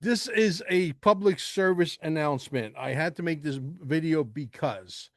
This is a public service announcement. I had to make this video because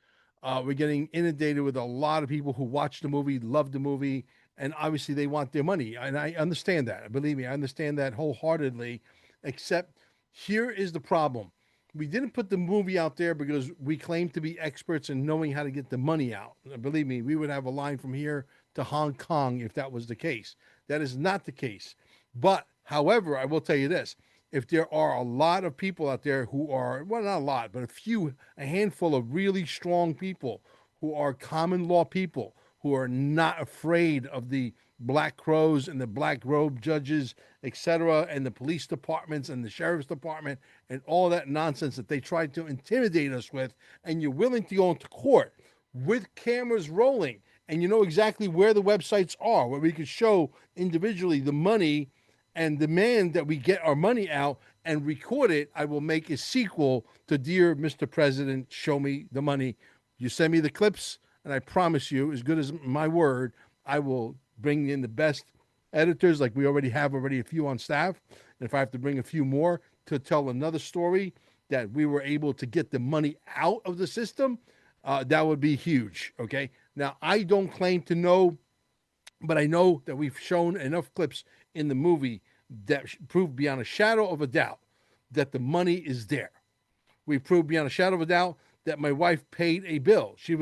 we're getting inundated with a lot of people who watch the movie, love the movie, and obviously they want their money. And I understand that. Believe me, I understand that wholeheartedly. Except here is the problem. We didn't put the movie out there because we claim to be experts in knowing how to get the money out. Believe me, we would have a line from here to Hong Kong if that was the case. That is not the case. But, however, I will tell you this, if there are a lot of people out there who are, well, not a lot, but a handful of really strong people who are common law people who are not afraid of the black crows and the black robe judges, etc., and the police departments and the sheriff's department and all that nonsense that they tried to intimidate us with, and you're willing to go into court with cameras rolling, and you know exactly where the websites are, where we could show individually the money and demand that we get our money out and record it, I will make a sequel to Dear Mr. President, Show Me the Money. You send me the clips, and I promise you, as good as my word, I will bring in the best editors, like we already have a few on staff. And if I have to bring a few more to tell another story that we were able to get the money out of the system, that would be huge, okay? Now, I don't claim to know, but I know that we've shown enough clips in the movie that prove beyond a shadow of a doubt that the money is there. We proved beyond a shadow of a doubt that my wife paid a bill. We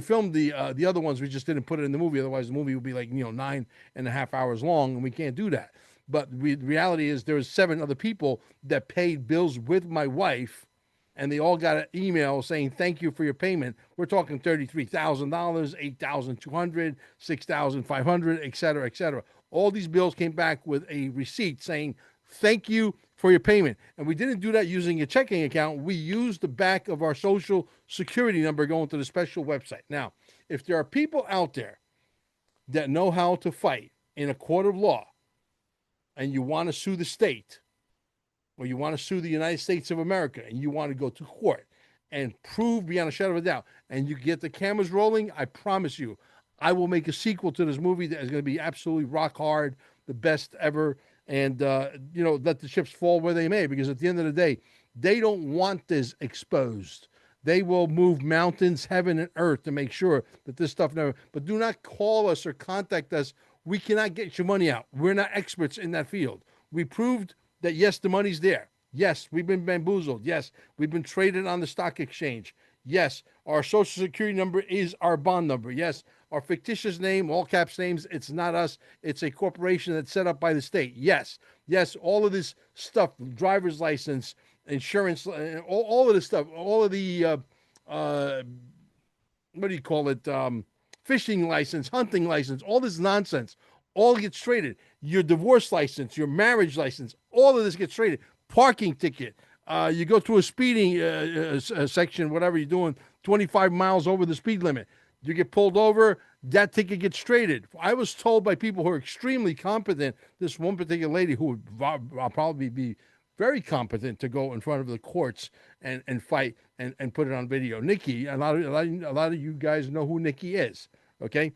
filmed the other ones. We just didn't put it in the movie. Otherwise, the movie would be like 9.5 hours long, and we can't do that. But the reality is, there was 7 other people that paid bills with my wife, and they all got an email saying thank you for your payment. We're talking $33,000, $8,200, $6,500, et cetera, et cetera. All these bills came back with a receipt saying thank you for your payment. And we didn't do that using a checking account. We used the back of our social security number going to the special website. Now, if there are people out there that know how to fight in a court of law, and you want to sue the state, or you want to sue the United States of America, and you want to go to court and prove beyond a shadow of a doubt, and you get the cameras rolling, I promise you, I will make a sequel to this movie that is going to be absolutely rock hard, the best ever, and, let the chips fall where they may, because at the end of the day, they don't want this exposed. They will move mountains, heaven, and earth to make sure that this stuff never, but do not call us or contact us. We cannot get your money out. We're not experts in that field. We proved that, yes, the money's there. Yes, we've been bamboozled. Yes, we've been traded on the stock exchange. Yes, our social security number is our bond number. Yes, our fictitious name, all caps names, it's not us. It's a corporation that's set up by the state. Yes, all of this stuff, driver's license, insurance, all of this stuff, all of the, what do you call it, fishing license, hunting license, all this nonsense, all gets traded. Your divorce license, your marriage license, all of this gets traded. Parking ticket. You go through a speeding section, whatever you're doing, 25 miles over the speed limit. You get pulled over, that ticket gets traded. I was told by people who are extremely competent, this one particular lady who would probably be very competent to go in front of the courts and fight and put it on video. Nikki, a lot of you guys know who Nikki is, okay?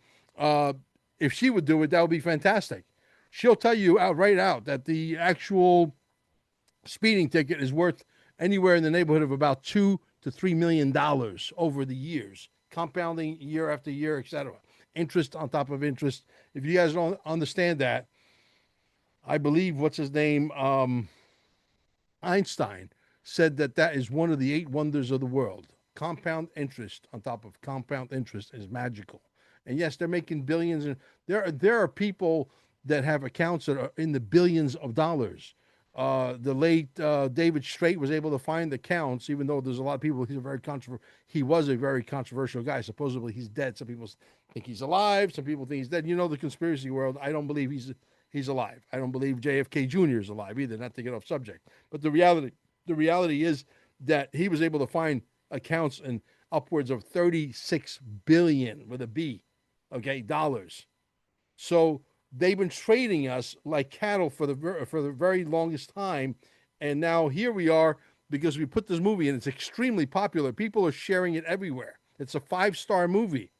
If she would do it, that would be fantastic. She'll tell you right out that the actual speeding ticket is worth anywhere in the neighborhood of about $2 to $3 million over the years, compounding year after year, etc. Interest on top of interest. If you guys don't understand that, I believe what's his name, Einstein, said that is one of the 8 wonders of the world. Compound interest on top of compound interest is magical. And yes, they're making billions. And there are people that have accounts that are in the billions of dollars. The late David Strait was able to find accounts, even though there's a lot of people. He was a very controversial guy. Supposedly he's dead. Some people think he's alive. Some people think he's dead. You know the conspiracy world. I don't believe he's alive. I don't believe JFK Jr. is alive either. Not to get off subject, but the reality is that he was able to find accounts in upwards of 36 billion with a B, okay, dollars. So they've been trading us like cattle for the very longest time, and now here we are because we put this movie and it's extremely popular. People are sharing it everywhere. It's a 5-star movie.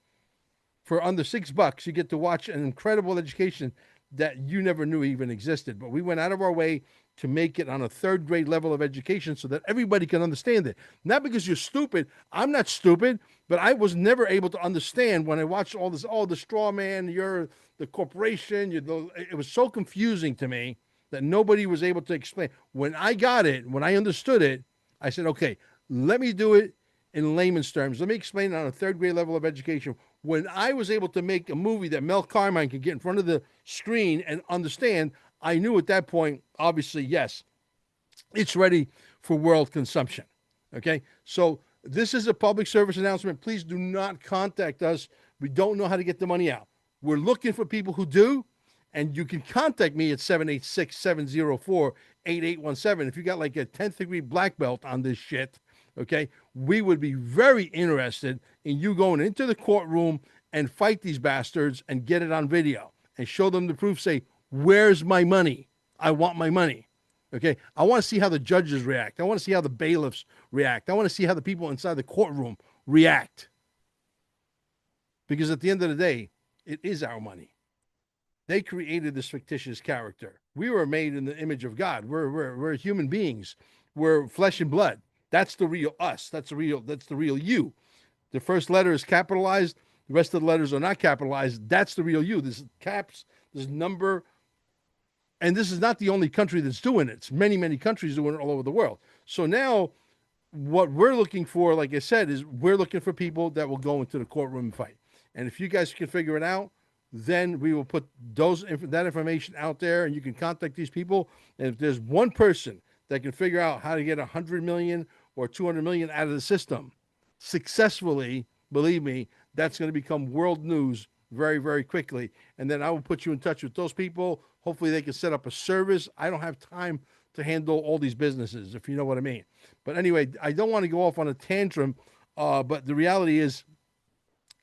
For under $6, you get to watch an incredible education that you never knew even existed. But we went out of our way to make it on a third grade level of education so that everybody can understand it. Not because you're stupid. I'm not stupid, but I was never able to understand when I watched all this, oh, the straw man, you're the corporation. It was so confusing to me that nobody was able to explain. When I got it, when I understood it, I said, okay, let me do it in layman's terms. Let me explain it on a third grade level of education. When I was able to make a movie that Mel Carmine could get in front of the screen and understand, I knew at that point, obviously, yes, it's ready for world consumption. Okay. So this is a public service announcement. Please do not contact us. We don't know how to get the money out. We're looking for people who do. And you can contact me at 786-704-8817. If you got like a 10th degree black belt on this shit, okay, we would be very interested in you going into the courtroom and fight these bastards and get it on video and show them the proof. Say, where's my money? I want my money. Okay. I want to see how the judges react. I want to see how the bailiffs react. I want to see how the people inside the courtroom react. Because at the end of the day, it is our money. They created this fictitious character. We were made in the image of God. We're human beings. We're flesh and blood. That's the real us. That's the real you. The first letter is capitalized. The rest of the letters are not capitalized. That's the real you. This caps, this number. And this is not the only country that's doing it. It's many, many countries doing it all over the world. So now what we're looking for, like I said, is we're looking for people that will go into the courtroom and fight. And if you guys can figure it out, then we will put that information out there and you can contact these people. And if there's one person that can figure out how to get 100 million or 200 million out of the system successfully, believe me, that's going to become world news very, very quickly. And then I will put you in touch with those people. Hopefully they can set up a service. I don't have time to handle all these businesses, if you know what I mean. But anyway, I don't want to go off on a tantrum, but the reality is,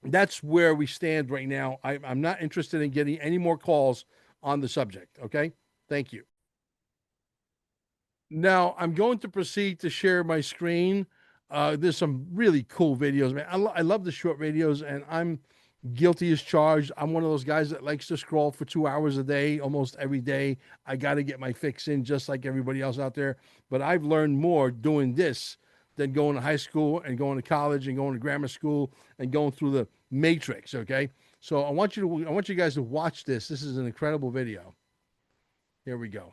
that's where we stand right now. I'm not interested in getting any more calls on the subject. Okay. Thank you. Now I'm going to proceed to share my screen. There's some really cool videos, man. I love the short videos and I'm guilty as charged. I'm one of those guys that likes to scroll for 2 hours a day, almost every day. I got to get my fix in just like everybody else out there. But I've learned more doing this than going to high school and going to college and going to grammar school and going through the matrix. Okay. So I want you guys to watch this. This is an incredible video. Here we go.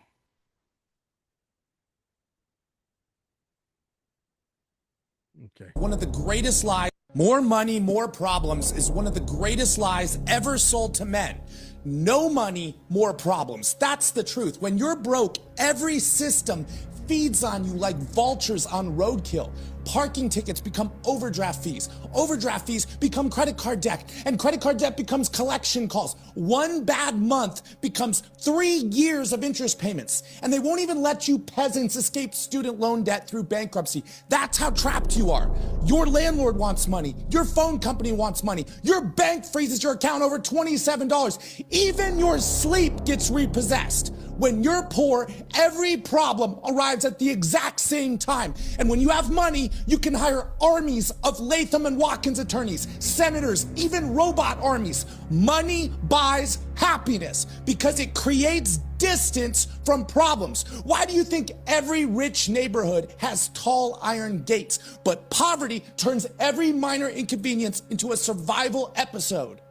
Okay. One of the greatest lies, more money, more problems, is one of the greatest lies ever sold to men. No money, more problems. That's the truth. When you're broke, every system feeds on you like vultures on roadkill. Parking tickets become overdraft fees. Overdraft fees become credit card debt. And credit card debt becomes collection calls. One bad month becomes 3 years of interest payments. And they won't even let you peasants escape student loan debt through bankruptcy. That's how trapped you are. Your landlord wants money. Your phone company wants money. Your bank freezes your account over $27. Even your sleep gets repossessed. When you're poor, every problem arrives at the exact same time. And when you have money, you can hire armies of Latham and Watkins attorneys, senators, even robot armies. Money buys happiness because it creates distance from problems. Why do you think every rich neighborhood has tall iron gates, but poverty turns every minor inconvenience into a survival episode?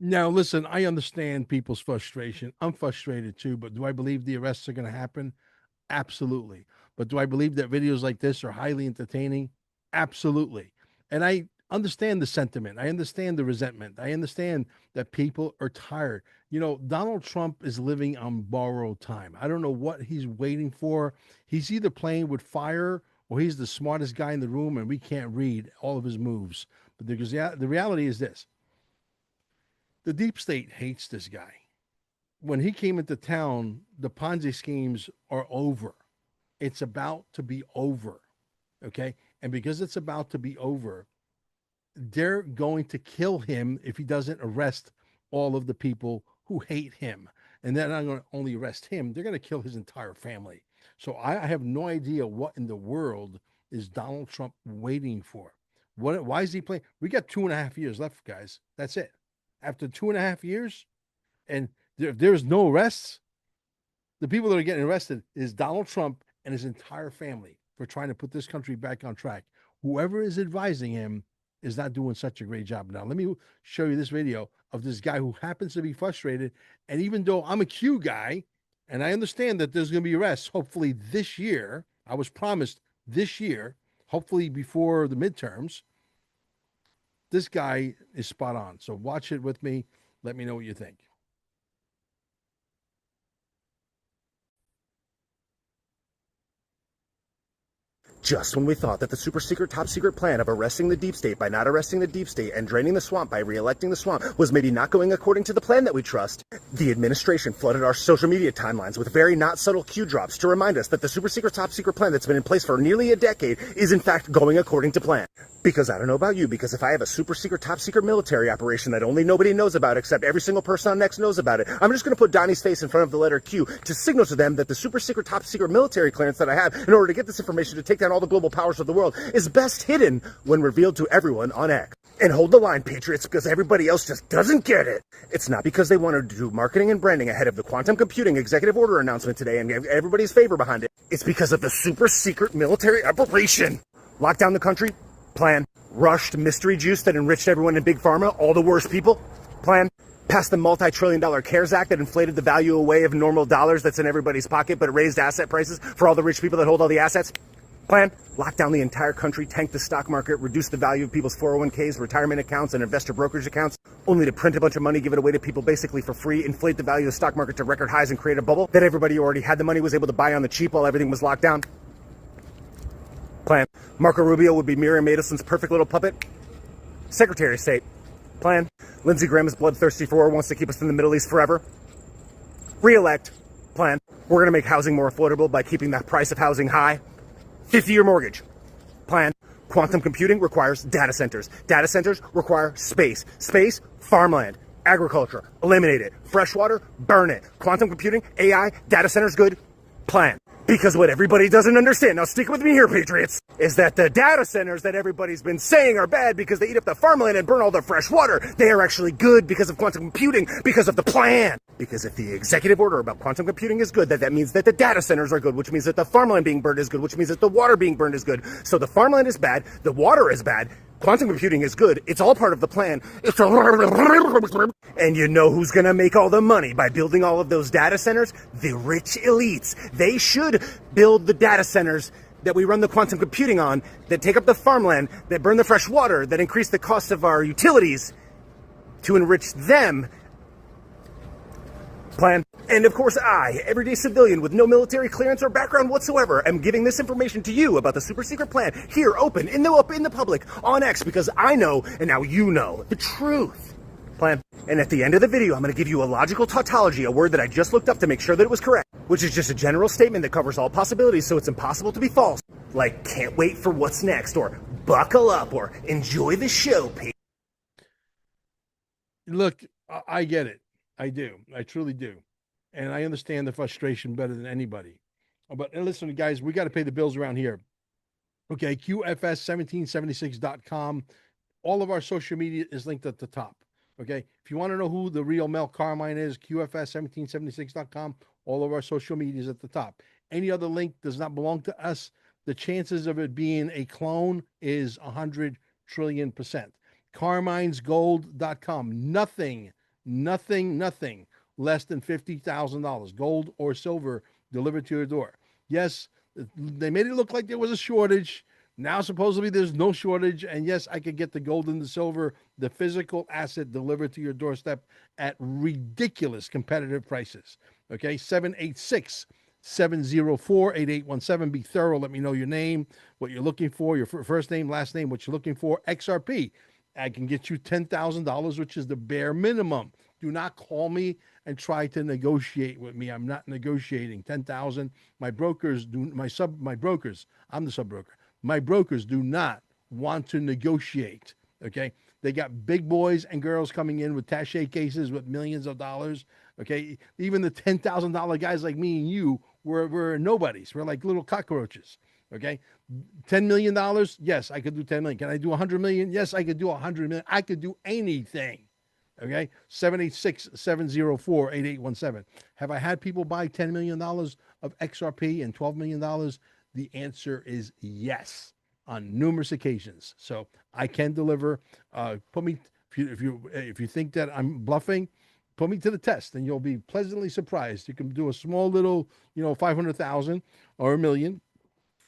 Now, listen, I understand people's frustration. I'm frustrated too, but do I believe the arrests are going to happen? Absolutely. But do I believe that videos like this are highly entertaining? Absolutely. And I understand the sentiment. I understand the resentment. I understand that people are tired. You know, Donald Trump is living on borrowed time. I don't know what he's waiting for. He's either playing with fire or he's the smartest guy in the room and we can't read all of his moves. But because the reality is this. The deep state hates this guy. When he came into town, the Ponzi schemes are over. It's about to be over. Okay. And because it's about to be over, they're going to kill him if he doesn't arrest all of the people who hate him. And they're not going to only arrest him, they're going to kill his entire family. So I have no idea what in the world is Donald Trump waiting for. Why is he playing? We got 2.5 years left, guys. That's it. After 2.5 years, And there's no arrests. The people that are getting arrested is Donald Trump and his entire family for trying to put this country back on track. Whoever is advising him is not doing such a great job. Now, let me show you this video of this guy who happens to be frustrated. And even though I'm a Q guy, and I understand that there's going to be arrests, hopefully this year, I was promised this year, hopefully before the midterms, this guy is spot on. So watch it with me. Let me know what you think. Just when we thought that the super secret, top secret plan of arresting the deep state by not arresting the deep state and draining the swamp by re-electing the swamp was maybe not going according to the plan that we trust, the administration flooded our social media timelines with very not subtle cue drops to remind us that the super secret, top secret plan that's been in place for nearly a decade is in fact going according to plan. Because I don't know about you, because if I have a super secret, top secret military operation that only nobody knows about except every single person on X knows about it, I'm just going to put Donnie's face in front of the letter Q to signal to them that the super secret, top secret military clearance that I have in order to get this information to take down all the global powers of the world is best hidden when revealed to everyone on X. And hold the line, Patriots, because everybody else just doesn't get it. It's not because they wanted to do marketing and branding ahead of the quantum computing executive order announcement today and gave everybody's favor behind it. It's because of the super secret military operation. Lock down the country? Plan. Rushed mystery juice that enriched everyone in Big Pharma, all the worst people? Plan. Passed the multi-trillion-dollar CARES Act that inflated the value away of normal dollars that's in everybody's pocket, but it raised asset prices for all the rich people that hold all the assets? Plan. Lock down the entire country, tank the stock market, reduce the value of people's 401ks, retirement accounts, and investor brokerage accounts, only to print a bunch of money, give it away to people basically for free, inflate the value of the stock market to record highs, and create a bubble that everybody who already had the money was able to buy on the cheap while everything was locked down? Plan. Marco Rubio would be Miriam Madison's perfect little puppet. Secretary of State. Plan. Lindsey Graham is bloodthirsty for war, wants to keep us in the Middle East forever. Re-elect. Plan. We're going to make housing more affordable by keeping the price of housing high. 50-year mortgage. Plan. Quantum computing requires data centers. Data centers require space. Space, farmland. Agriculture, eliminate it. Freshwater, burn it. Quantum computing, AI, data centers, good. Plan. Because what everybody doesn't understand, now stick with me here, Patriots, is that the data centers that everybody's been saying are bad because they eat up the farmland and burn all the fresh water, they are actually good because of quantum computing, because of the plan. Because if the executive order about quantum computing is good, that means that the data centers are good, which means that the farmland being burned is good, which means that the water being burned is good. So the farmland is bad, the water is bad, quantum computing is good, it's all part of the plan. And you know who's gonna make all the money by building all of those data centers? The rich elites. They should build the data centers that we run the quantum computing on, that take up the farmland, that burn the fresh water, that increase the cost of our utilities to enrich them. Plan. And of course I, everyday civilian with no military clearance or background whatsoever, am giving this information to you about the super secret plan here, open, in the public, on X, because I know, and now you know, the truth. Plan. And at the end of the video, I'm going to give you a logical tautology, a word that I just looked up to make sure that it was correct, which is just a general statement that covers all possibilities, so it's impossible to be false. Like, can't wait for what's next, or buckle up, or enjoy the show, Pete. Look, I get it. I do. I truly do. And I understand the frustration better than anybody. But listen, guys, we got to pay the bills around here. Okay, QFS1776.com. All of our social media is linked at the top. Okay, if you want to know who the real Mel Carmine is, QFS1776.com. All of our social media is at the top. Any other link does not belong to us. The chances of it being a clone is 100 trillion %. CarminesGold.com. Nothing less than $50,000, gold or silver, delivered to your door. Yes, they made it look like there was a shortage. Now, supposedly, there's no shortage. And yes, I could get the gold and the silver, the physical asset, delivered to your doorstep at ridiculous competitive prices. Okay, 786-704-8817. Be thorough. Let me know your name, what you're looking for, your first name, last name, what you're looking for. XRP. I can get you $10,000, which is the bare minimum. Do not call me and try to negotiate with me. I'm not negotiating. 10,000. My brokers do. My brokers. I'm the sub broker. My brokers do not want to negotiate. Okay, they got big boys and girls coming in with tache cases with millions of dollars. Okay, even the $10,000 guys like me and you were nobodies. We're like little cockroaches. Okay, $10 million. Yes, I could do 10 million. Can I do 100 million? Yes, I could do 100 million. I could do anything. Okay, 786-704-8817. Have I had people buy $10 million of XRP and $12 million? The answer is yes, on numerous occasions. So I can deliver. Put me if you think that I'm bluffing, put me to the test, and you'll be pleasantly surprised. You can do a small little, 500,000 or $1 million.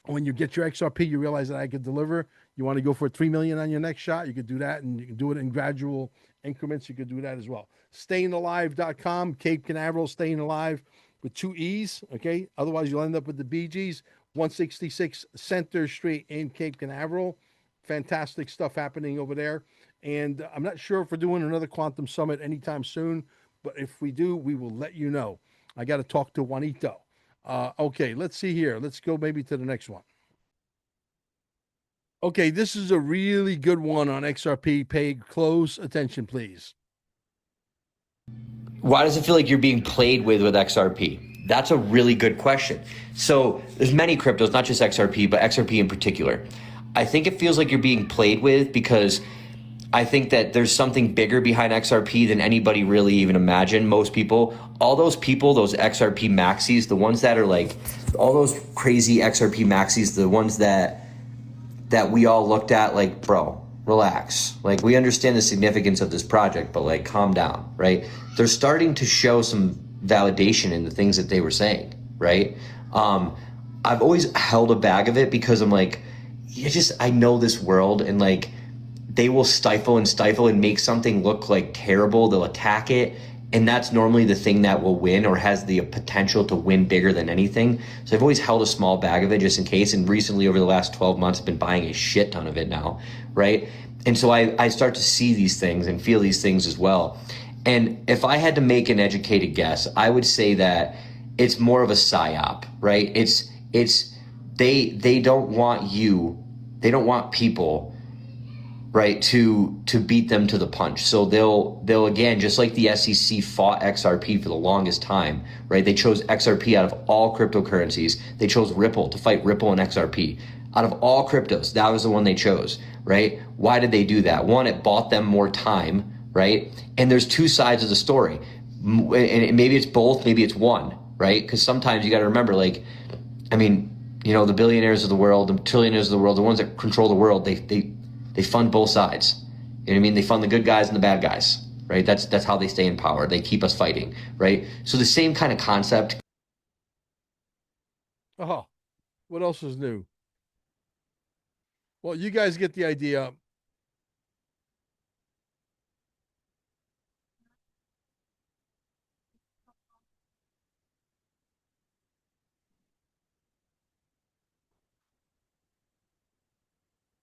When you get your XRP, you realize that I could deliver. You want to go for 3 million on your next shot, you could do that, and you can do it in gradual increments. You could do that as well. Stayingalive.com, Cape Canaveral, staying alive with 2 E's. Okay. Otherwise, you'll end up with the BGs. 166 Center Street in Cape Canaveral. Fantastic stuff happening over there. And I'm not sure if we're doing another Quantum Summit anytime soon, but if we do, we will let you know. I got to talk to Juanito. Okay, let's see here. Let's go maybe to the next one. Okay, this is a really good one on XRP. Pay close attention, please. Why does it feel like you're being played with XRP? That's a really good question. So there's many cryptos, not just XRP, but XRP in particular. I think it feels like you're being played with because I think that there's something bigger behind XRP than anybody really even imagined. Most people, all those people, those XRP maxis, the ones that are like, all those crazy XRP maxis, the ones that we all looked at like, bro, relax. Like, we understand the significance of this project, but like, calm down, right? They're starting to show some validation in the things that they were saying, right? I've always held a bag of it because I'm like, I know this world, and like, they will stifle and make something look like terrible. They'll attack it. And that's normally the thing that will win or has the potential to win bigger than anything. So I've always held a small bag of it just in case. And recently, over the last 12 months, I've been buying a shit ton of it now, right? And so I start to see these things and feel these things as well. And if I had to make an educated guess, I would say that it's more of a psyop, right? They don't want people, right, to beat them to the punch. So they'll again, just like the SEC fought XRP for the longest time, right? They chose XRP out of all cryptocurrencies. They chose Ripple to fight Ripple and XRP. Out of all cryptos, that was the one they chose, right? Why did they do that? One, it bought them more time, right? And there's two sides of the story. And maybe it's both, maybe it's one, right? Because sometimes you got to remember, like, I mean, the billionaires of the world, the trillionaires of the world, the ones that control the world, they fund both sides. You know what I mean? They fund the good guys and the bad guys, right? That's how they stay in power. They keep us fighting, right? So the same kind of concept. Oh, what else is new? Well, you guys get the idea.